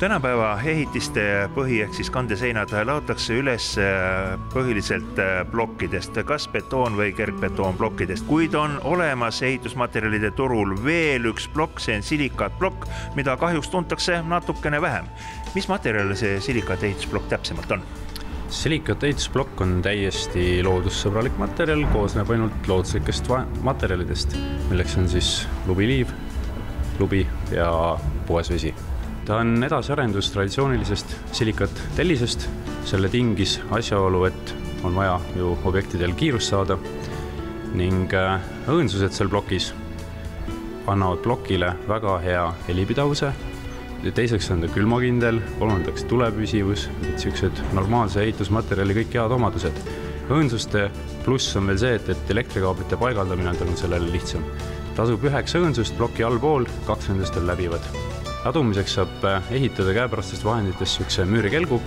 Tänapäeva ehitiste põhi ehk siis kandeseinad laotakse üles põhiliselt plokkidest, kas betoon või kergbetonplokkidest, kuid on olemas ehitusmaterjalide turul veel üks plokk, see on silikaatplokk, mida kahjuks tuntakse natukene vähem. Mis materjal see silikaat ehitusplokk täpsemalt on? Silikaat ehitusplokk on täiesti loodussõbralik materjal, koosneb ainult looduslikest materjalidest, milleks on siis lubiliiv, lubi ja puhas vesi. Ta on edasiarendus traditsioonilisest silikaat tellisest. Selle tingis asjaolu, et on vaja ju objektidel kiirust saada ning õõnsused seal plokis annavad plokile väga hea helipidavuse. Teiseks on ta külmakindel, kolmandaks tulepüsivus, sellised normaalse ehitusmaterjali kõik head omadused. Õõnsuste pluss on veel see, et elektrikaablite paigaldamine on sellele lihtsam. Tasub 9 õõnsust ploki allpool, 2 nendest on läbivad. Ladumiseks saab ehitada käepärastest vahenditest sükse müürikelgu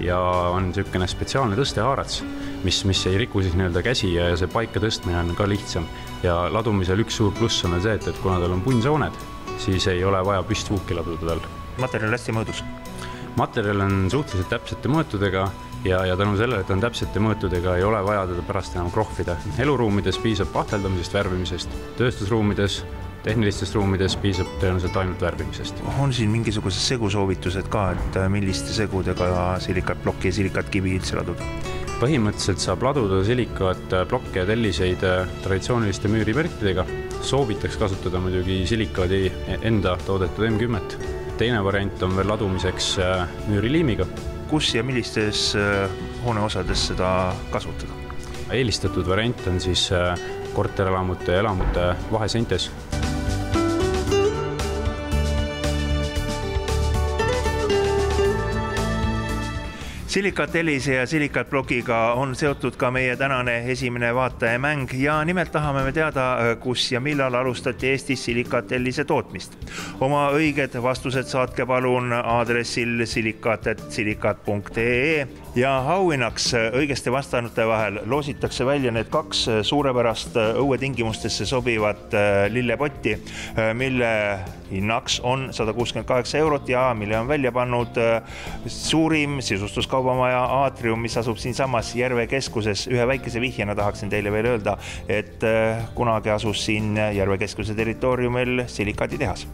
ja on niisugune spetsiaalne tõstehaarats, mis ei riku siis nii-öelda käsi ja see paika tõstmine on ka lihtsam. Ja ladumisel üks suur pluss on see, et kuna tal on punnsooned, siis ei ole vaja püstvuuki laduda tal. Materjal hästi mõõdus? Materjal on suhteliselt täpsete mõõtudega ja tänu sellele, et on täpsete mõõtudega, ei ole vaja teda pärast enam krohvida. Eluruumides piisab pahteldamisest, värvimisest, tööstusruumides, tehnilistes ruumides piisab tõenäoliselt ainult värvimisest. On siin mingisugused segusoovitused ka, et milliste segudega silikaatplokki ja silikaatkivi üldse laduda? Põhimõtteliselt saab laduda silikaatplokke ja telliseid traditsiooniliste müüripertidega. Soovitaks kasutada muidugi silikaadi enda toodetud M10. Teine variant on veel ladumiseks müüriliimiga. Kus ja millistes hooneosades seda kasutada? Eelistatud variant on siis korterelamute ja elamute vaheseintes. Silikaatellise ja silikaatplokiga on seotud ka meie tänane esimene vaatajamäng ja nimelt tahame me teada, kus ja millal alustati Eestis silikaatellise tootmist. Oma õiged vastused saatke palun aadressil silikaat@silikaat.ee ja auhinnaks õigesti vastanute vahel loositakse välja need 2 suurepärast õuetingimustesse sobivat lillepotti, mille hinnaks on 168 € ja mille on välja pannud suurim sisustuskaubamaja Aatrium, mis asub siinsamas Järve keskuses. Ühe väikese vihjena tahaksin teile veel öelda, et kunagi asus siin Järve keskuse territooriumil silikaaditehas.